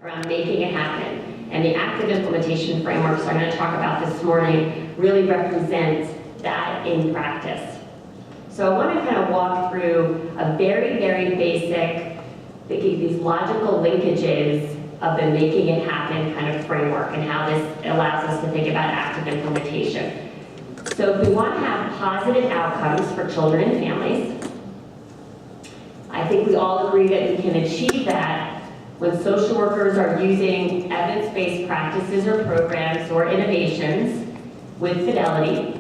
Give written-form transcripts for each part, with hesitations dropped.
around making it happen. And the active implementation frameworks I'm going to talk about this morning really represent that in practice. So I want to kind of walk through a very, very basic, these logical linkages of the making it happen kind of framework and how this allows us to think about active implementation. So if we want to have positive outcomes for children and families, I think we all agree that we can achieve that when social workers are using evidence-based practices or programs or innovations with fidelity.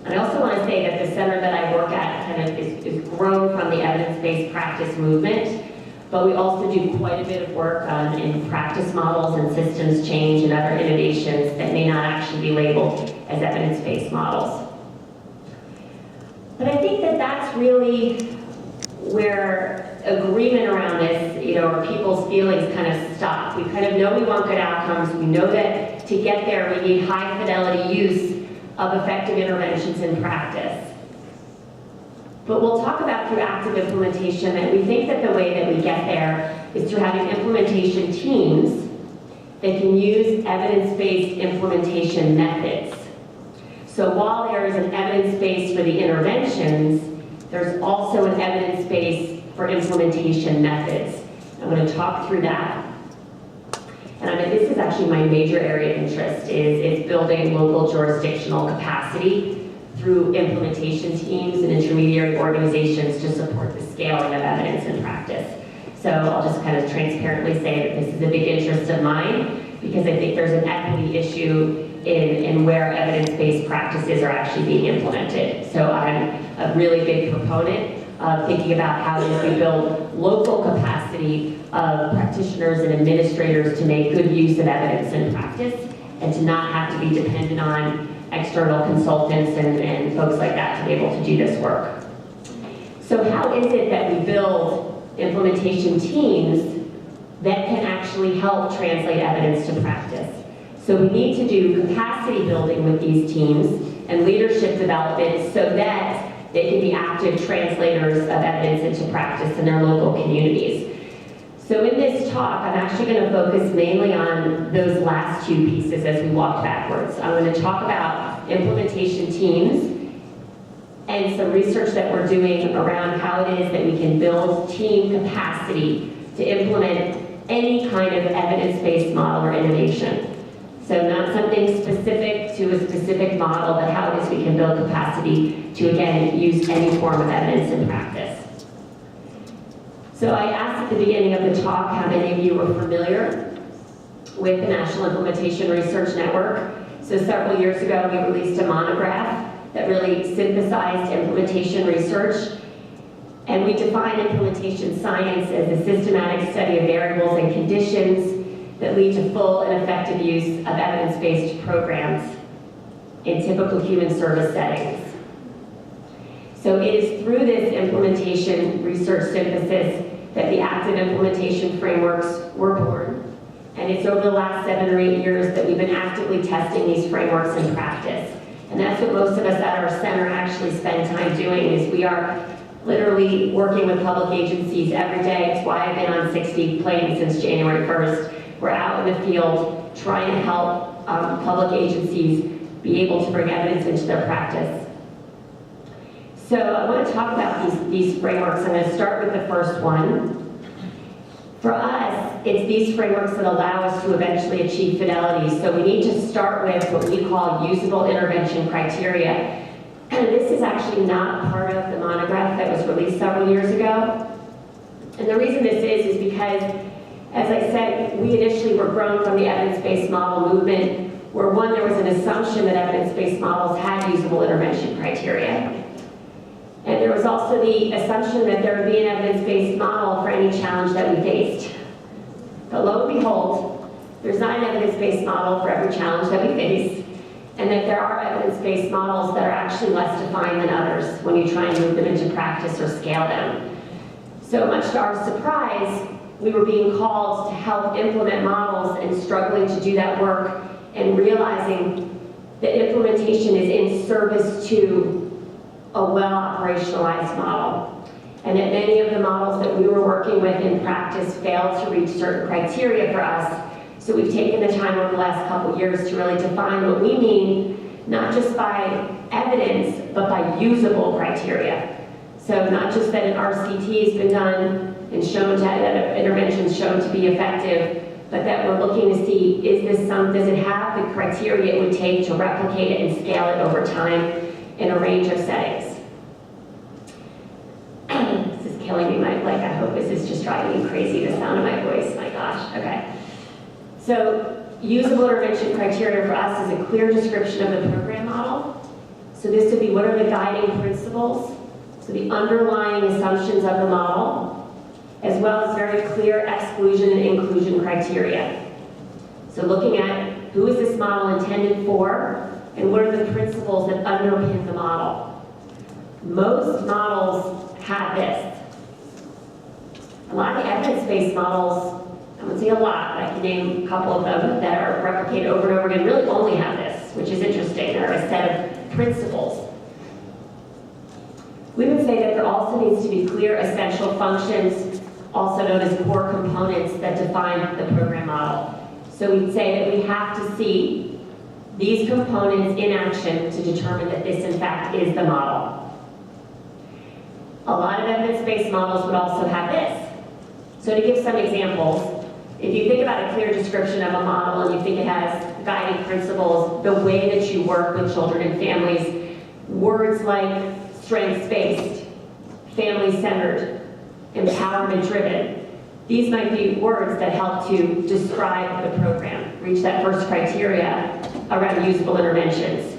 And I also want to say that the center that I work at kind of is grown from the evidence-based practice movement, but we also do quite a bit of work in practice models and systems change and other innovations that may not actually be labeled as evidence-based models. But I think that that's really where agreement around this, or people's feelings kind of stop. We kind of know we want good outcomes. We know that to get there, we need high fidelity use of effective interventions in practice. But we'll talk about through active implementation that we think that the way that we get there is through having implementation teams that can use evidence-based implementation methods. So while there is an evidence base for the interventions, there's also an evidence base for implementation methods. I'm going to talk through that. And this is actually my major area of interest, is building local jurisdictional capacity through implementation teams and intermediary organizations to support the scaling of evidence in practice. So I'll just kind of transparently say that this is a big interest of mine because I think there's an equity issue in where evidence-based practices are actually being implemented. So I'm a really big proponent of thinking about how do we build local capacity of practitioners and administrators to make good use of evidence in practice and to not have to be dependent on external consultants and folks like that to be able to do this work. So how is it that we build implementation teams that can actually help translate evidence to practice? So we need to do capacity building with these teams and leadership development so that they can be active translators of evidence into practice in their local communities. So in this talk, I'm actually going to focus mainly on those last two pieces as we walk backwards. I'm going to talk about implementation teams and some research that we're doing around how it is that we can build team capacity to implement any kind of evidence-based model or innovation. So not something specific to a specific model, but how it is we can build capacity to, again, use any form of evidence in practice. So I asked at the beginning of the talk how many of you were familiar with the National Implementation Research Network. So several years ago, we released a monograph that really synthesized implementation research. And we define implementation science as a systematic study of variables and conditions that lead to full and effective use of evidence-based programs in typical human service settings. So it is through this implementation research synthesis that the active implementation frameworks were born. And it's over the last 7 or 8 years that we've been actively testing these frameworks in practice. And that's what most of us at our center actually spend time doing, is we are literally working with public agencies every day. It's why I've been on 60 planes since January 1st. We're out in the field trying to help public agencies be able to bring evidence into their practice. So I want to talk about these frameworks. I'm going to start with the first one. For us, it's these frameworks that allow us to eventually achieve fidelity. So we need to start with what we call usable intervention criteria. And this is actually not part of the monograph that was released several years ago. And the reason this is because, as I said, we initially were grown from the evidence-based model movement, where one, there was an assumption that evidence-based models had usable intervention criteria. And there was also the assumption that there would be an evidence-based model for any challenge that we faced. But lo and behold, there's not an evidence-based model for every challenge that we face, and that there are evidence-based models that are actually less defined than others when you try and move them into practice or scale them. So much to our surprise, we were being called to help implement models and struggling to do that work and realizing that implementation is in service to a well-operationalized model. and that many of the models that we were working with in practice failed to reach certain criteria for us. So we've taken the time over the last couple years to really define what we mean, not just by evidence, but by usable criteria. So not just that an RCT has been done and shown to, that an intervention is shown to be effective, but that we're looking to see, does it have the criteria it would take to replicate it and scale it over time in a range of settings. This is killing me, I hope this is just driving me crazy, the sound of my voice, my gosh, okay. So, usable intervention criteria for us is a clear description of the program model. So this would be, what are the guiding principles? So the underlying assumptions of the model, as well as very clear exclusion and inclusion criteria. So looking at who is this model intended for, and what are the principles that underpin the model. Most models have this. A lot of the evidence-based models, I would say a lot, I can name a couple of them that are replicated over and over again, really only have this, which is interesting. There are a set of principles. We would say that there also needs to be clear essential functions, also known as core components, that define the program model. So we'd say that we have to see these components in action to determine that this, in fact, is the model. A lot of evidence-based models would also have this. So to give some examples, if you think about a clear description of a model and you think it has guiding principles, the way that you work with children and families, words like strengths-based, family-centered, empowerment-driven, these might be words that help to describe the program, reach that first criteria around usable interventions.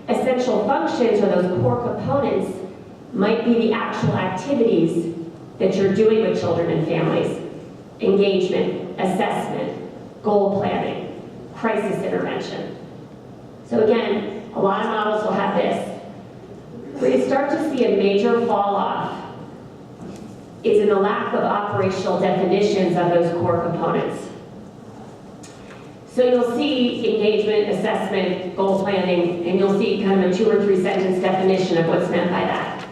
Essential functions, or those core components, might be the actual activities that you're doing with children and families. Engagement, assessment, goal planning, crisis intervention. So again, a lot of models will have this. Where you start to see a major fall off is in the lack of operational definitions of those core components. So you'll see engagement, assessment, goal planning, and you'll see kind of a 2 or 3 sentence definition of what's meant by that.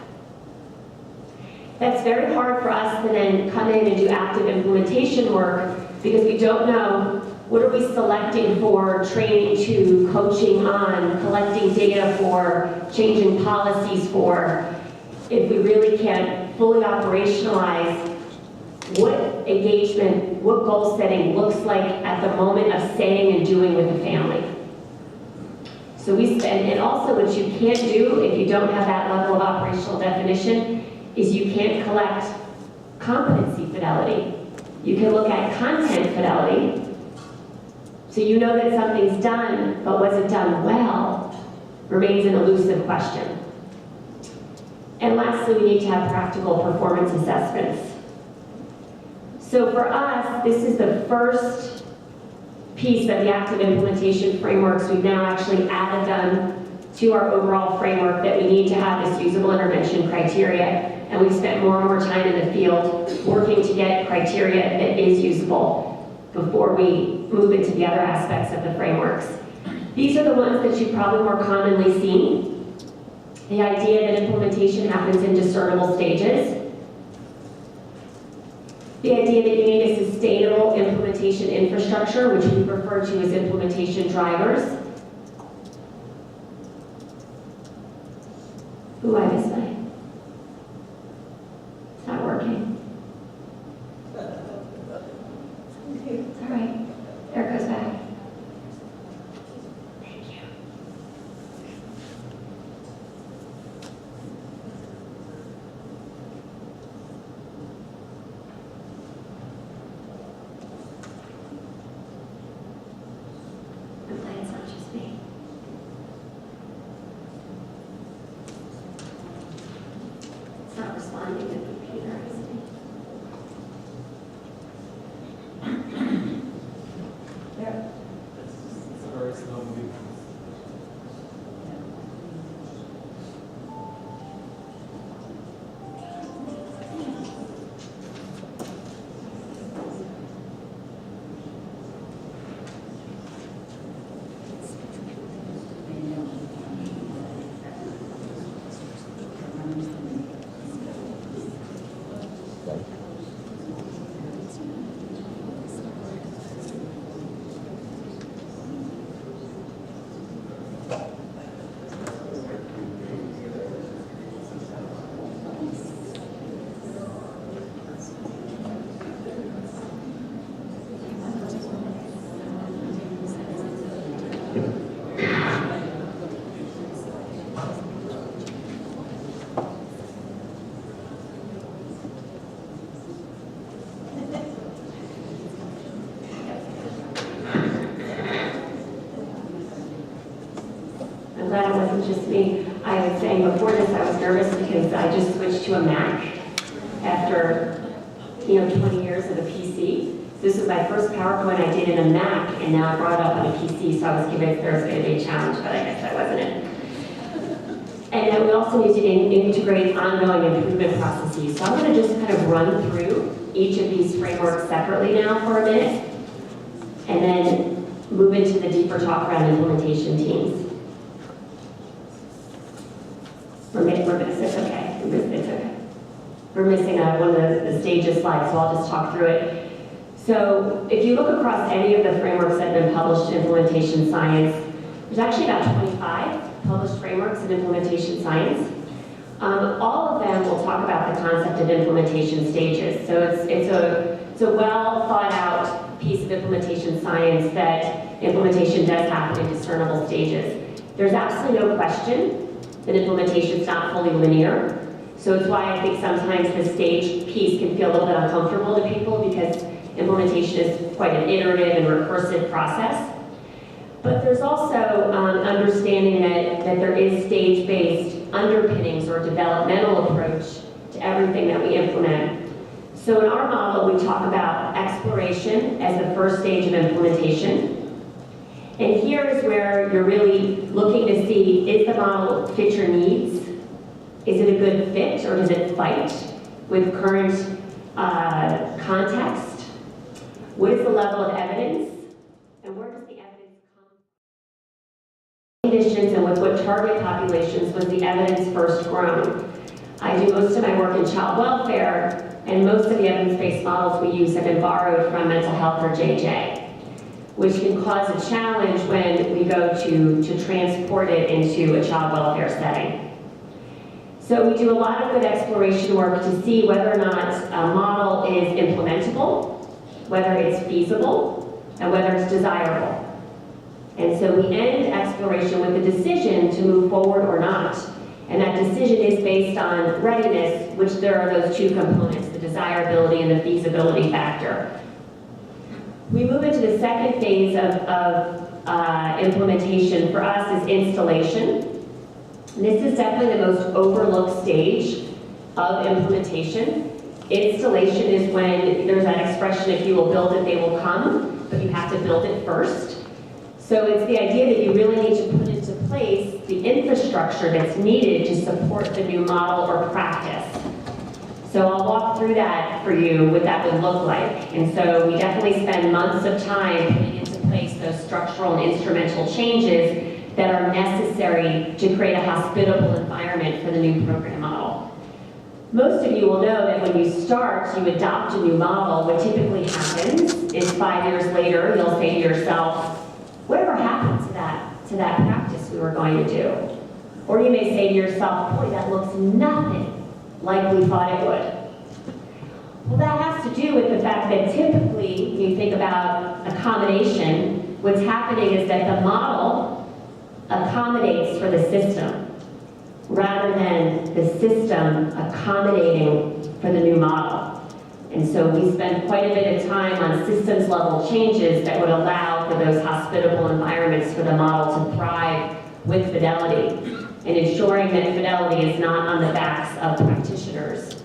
That's very hard for us to then come in and do active implementation work because we don't know what are we selecting for, training to, coaching on, collecting data for, changing policies for, if we really can't fully operationalize what engagement, what goal setting looks like at the moment of saying and doing with the family. So and also what you can't do if you don't have that level of operational definition is you can't collect competency fidelity. You can look at content fidelity, so you know that something's done, but was it done well remains an elusive question. And lastly, we need to have practical performance assessments. So for us, this is the first piece of the active implementation frameworks we've now actually added them to our overall framework, that we need to have this usable intervention criteria. And we've spent more and more time in the field working to get criteria that is usable before we move into the other aspects of the frameworks. These are the ones that you've probably more commonly seen. The idea that implementation happens in discernible stages. The idea that you need a sustainable implementation infrastructure, which we refer to as implementation drivers. Ooh, I missed mine. It's not working. It's all right. There it goes back. Thank you. I'm glad it's not just me. me. I was saying before this I was nervous because I just switched to a Mac after 20 years of a PC. This was my first PowerPoint I did in a Mac, and now I brought it up on a PC, so I was convinced there was going to be a challenge, but I guess that wasn't it. And then we also need to integrate ongoing improvement processes. So I'm going to just kind of run through each of these frameworks separately now for a minute, and then move into the deeper talk around implementation teams. It's okay. It's okay. We're missing one of the stages slides, so I'll just talk through it. So if you look across any of the frameworks that have been published in implementation science, there's actually about 25 published frameworks in implementation science. All of them will talk about the concept of implementation stages. So it's a well thought out piece of implementation science that implementation does happen in discernible stages. There's absolutely no question that implementation is not fully linear. So it's why I think sometimes the stage piece can feel a little bit uncomfortable to people, because implementation is quite an iterative and recursive process. But there's also understanding that there is stage-based underpinnings or developmental approach to everything that we implement. So in our model, we talk about exploration as the first stage of implementation. And here is where you're really looking to see, is the model fit your needs? Is it a good fit, or does it fight with current context? What is the level of evidence? And where does the evidence come from? Conditions and with what target populations was the evidence first grown? I do most of my work in child welfare, and most of the evidence-based models we use have been borrowed from mental health or JJ, which can cause a challenge when we go to transport it into a child welfare setting. So we do a lot of good exploration work to see whether or not a model is implementable, whether it's feasible, and whether it's desirable. And so we end exploration with a decision to move forward or not. And that decision is based on readiness, which there are those two components, the desirability and the feasibility factor. We move into the second phase of implementation. For us is installation. And this is definitely the most overlooked stage of implementation. Installation is when there's that expression, if you will build it, they will come, but you have to build it first. So it's the idea that you really need to put into place the infrastructure that's needed to support the new model or practice. So I'll walk through that for you, what that would look like. And so we definitely spend months of time putting into place those structural and instrumental changes that are necessary to create a hospitable environment for the new program model. Most of you will know that when you start, you adopt a new model, what typically happens is 5 years later, you'll say to yourself, whatever happened to that practice we were going to do? Or you may say to yourself, boy, that looks nothing like we thought it would. Well, that has to do with the fact that typically, when you think about accommodation, what's happening is that the model accommodates for the system, rather than the system accommodating for the new model. And so we spend quite a bit of time on systems level changes that would allow for those hospitable environments for the model to thrive with fidelity, and ensuring that fidelity is not on the backs of practitioners,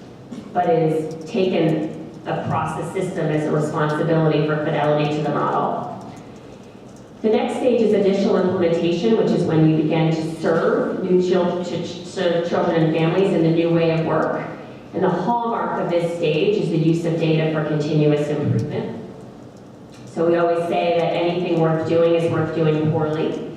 but is taken across the system as a responsibility for fidelity to the model. The next stage is initial implementation, which is when you begin to serve children and families in the new way of work. And the hallmark of this stage is the use of data for continuous improvement. So we always say that anything worth doing is worth doing poorly.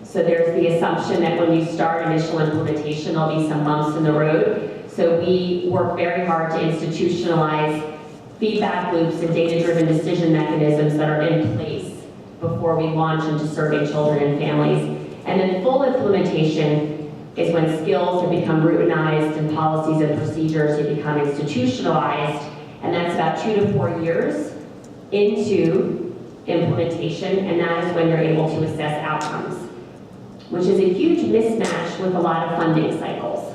So there's the assumption that when you start initial implementation, there'll be some bumps in the road. So we work very hard to institutionalize feedback loops and data-driven decision mechanisms that are in place before we launch into serving children and families. And then full implementation is when skills have become routinized and policies and procedures have become institutionalized, and that's about 2 to 4 years into implementation, and that is when you're able to assess outcomes, which is a huge mismatch with a lot of funding cycles.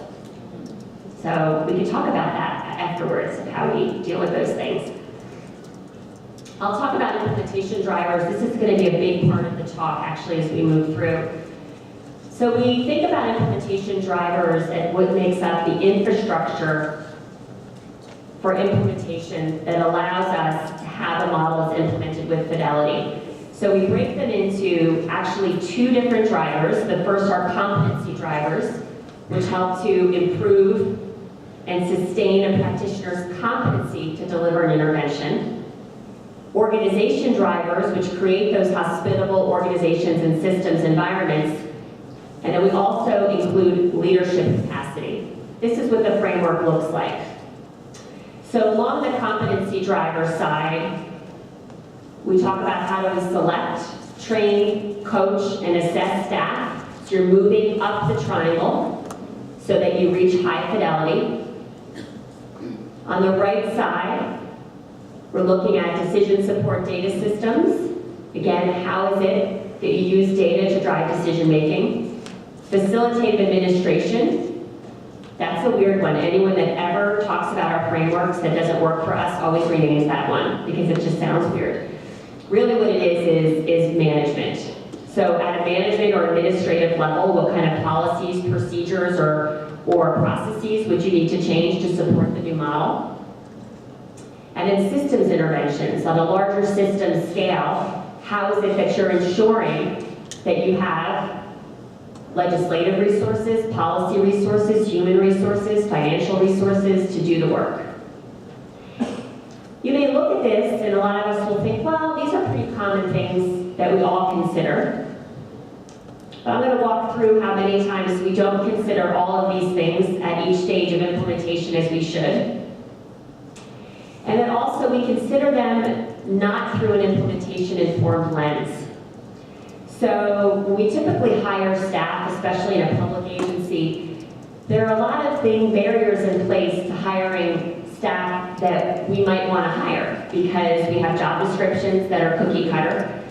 So we can talk about that afterwards, of how we deal with those things. I'll talk about implementation drivers. This is going to be a big part of the talk, actually, as we move through. So we think about implementation drivers and what makes up the infrastructure for implementation that allows us to have a model that's implemented with fidelity. So we break them into actually two different drivers. The first are competency drivers, which help to improve and sustain a practitioner's competency to deliver an intervention. Organization drivers, which create those hospitable organizations and systems environments. And then we also include leadership capacity. This is what the framework looks like. So along the competency driver side, we talk about how do we select, train, coach, and assess staff. So you're moving up the triangle so that you reach high fidelity. On the right side, we're looking at decision support data systems. Again, how is it that you use data to drive decision making? Facilitative administration. That's a weird one. Anyone that ever talks about our frameworks that doesn't work for us always renames that one because it just sounds weird. Really what it is management. So at a management or administrative level, what kind of policies, procedures, or processes would you need to change to support the new model? And then systems interventions. On a larger system scale, how is it that you're ensuring that you have legislative resources, policy resources, human resources, financial resources to do the work? You may look at this and a lot of us will think, well, these are pretty common things that we all consider. But I'm going to walk through how many times we don't consider all of these things at each stage of implementation as we should. And then also we consider them not through an implementation-informed lens. So when we typically hire staff, especially in a public agency, there are a lot of barriers in place to hiring staff that we might want to hire because we have job descriptions that are cookie cutter.